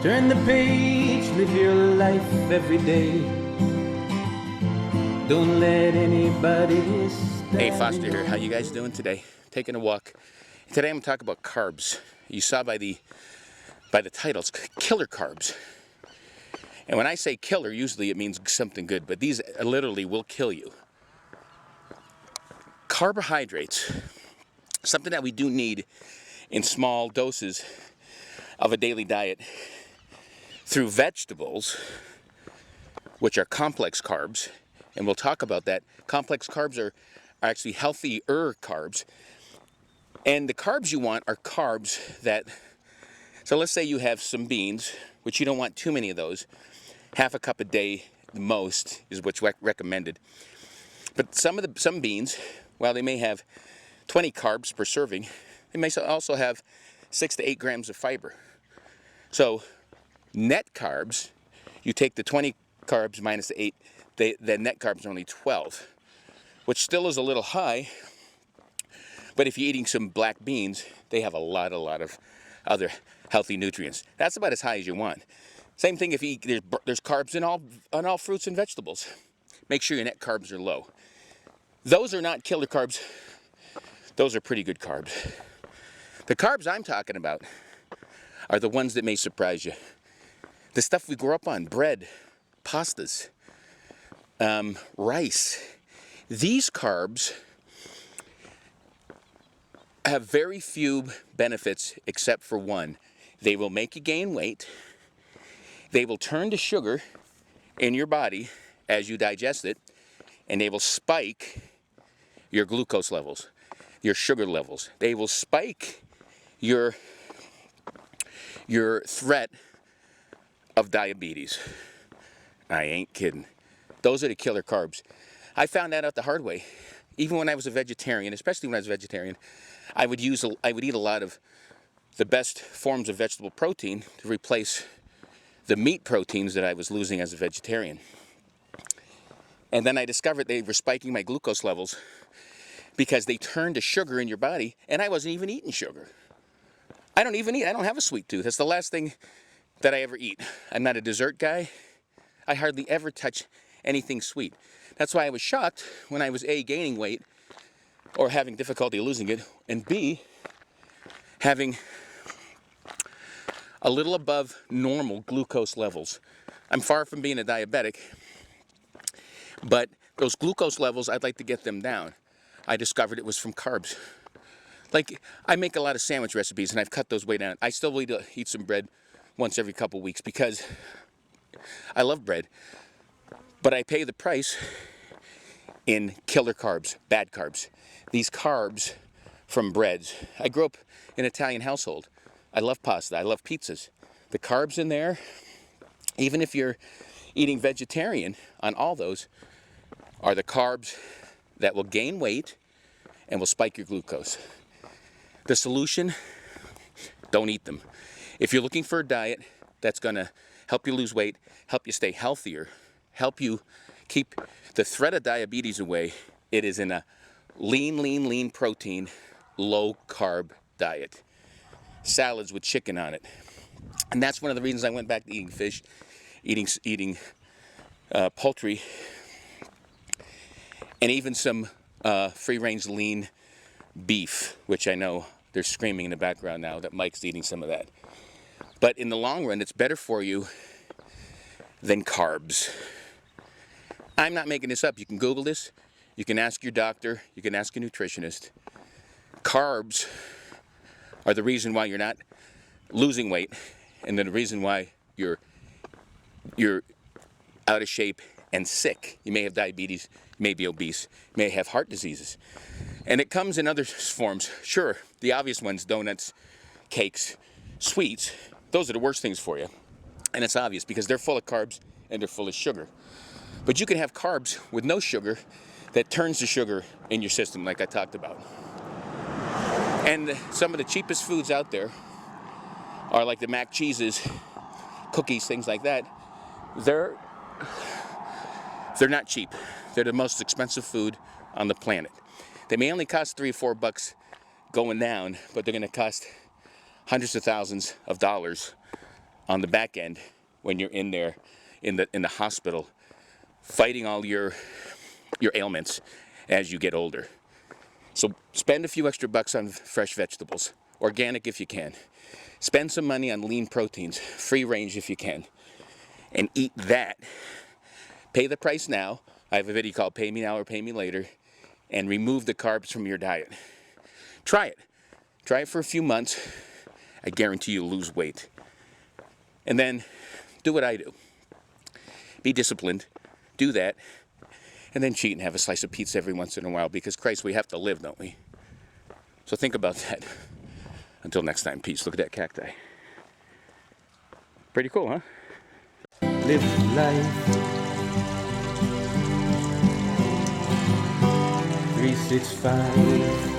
Turn the page, live your life every day. Don't let anybody stand. Hey, Foster here. How you guys doing today? Taking a walk. Today I'm going to talk about carbs. You saw by the titles, killer carbs. And when I say killer, usually it means something good, but these literally will kill you. Carbohydrates, something that we do need in small doses of a daily diet through vegetables, which are complex carbs, and we'll talk about that. Complex carbs are actually healthier carbs. And the carbs you want are carbs that, so let's say you have some beans, which you don't want too many of those. Half a cup a day, the most, is what's recommended. But some beans, while they may have 20 carbs per serving, they may also have 6 to 8 grams of fiber. So net carbs, you take the 20 carbs minus the 8, the net carbs are only 12, which still is a little high. But if you're eating some black beans, they have a lot of other healthy nutrients. That's about as high as you want. Same thing if you eat, there's carbs in all fruits and vegetables. Make sure your net carbs are low. Those are not killer carbs. Those are pretty good carbs. The carbs I'm talking about are the ones that may surprise you. The stuff we grew up on, bread, pastas, rice. These carbs have very few benefits except for one. They will make you gain weight. They will turn to sugar in your body as you digest it, and they will spike your glucose levels, your sugar levels. They will spike your threat of diabetes. I ain't kidding. Those are the killer carbs. I found that out the hard way. Even when I was a vegetarian, especially when I was a vegetarian, I would eat a lot of the best forms of vegetable protein to replace the meat proteins that I was losing as a vegetarian. And then I discovered they were spiking my glucose levels because they turned to sugar in your body, and I wasn't even eating sugar. I don't have a sweet tooth. That's the last thing that I ever eat. I'm not a dessert guy. I hardly ever touch anything sweet. That's why I was shocked when I was A, gaining weight or having difficulty losing it, and B, having a little above normal glucose levels. I'm far from being a diabetic, but those glucose levels, I'd like to get them down. I discovered it was from carbs. Like, I make a lot of sandwich recipes, and I've cut those way down. I still need to eat some bread once every couple weeks because I love bread, but I pay the price in killer carbs, bad carbs. These carbs from breads. I grew up in an Italian household. I love pasta. I love pizzas. The carbs in there, even if you're eating vegetarian on all those, are the carbs that will gain weight and will spike your glucose. The solution, don't eat them. If you're looking for a diet that's going to help you lose weight, help you stay healthier, help you keep the threat of diabetes away, it is in a lean protein, low carb diet. Salads with chicken on it. And that's one of the reasons I went back to eating fish, eating poultry, and even some free-range lean beef, which I know they're screaming in the background now that Mike's eating some of that. But in the long run, it's better for you than carbs. I'm not making this up. You can Google this. You can ask your doctor. You can ask a nutritionist. Carbs are the reason why you're not losing weight, and then the reason why you're out of shape and sick. You may have diabetes, you may be obese, you may have heart diseases. And it comes in other forms. Sure, the obvious ones, donuts, cakes, sweets, those are the worst things for you. And it's obvious because they're full of carbs and they're full of sugar. But you can have carbs with no sugar that turns the sugar in your system like I talked about. And some of the cheapest foods out there are like the mac cheeses, cookies, things like that. They're not cheap. They're the most expensive food on the planet. They may only cost $3 or $4 going down, but they're going to cost hundreds of thousands of dollars on the back end when you're in there in the hospital fighting all your ailments as you get older. So spend a few extra bucks on fresh vegetables, organic if you can. Spend some money on lean proteins, free range if you can, and eat that. Pay the price now. I have a video called Pay Me Now or Pay Me Later, and remove the carbs from your diet. Try it. Try it for a few months. I guarantee you'll lose weight. And then do what I do. Be disciplined. Do that. And then cheat and have a slice of pizza every once in a while, because Christ, we have to live, don't we? So think about that. Until next time, peace. Look at that cacti. Pretty cool, huh? Live life 365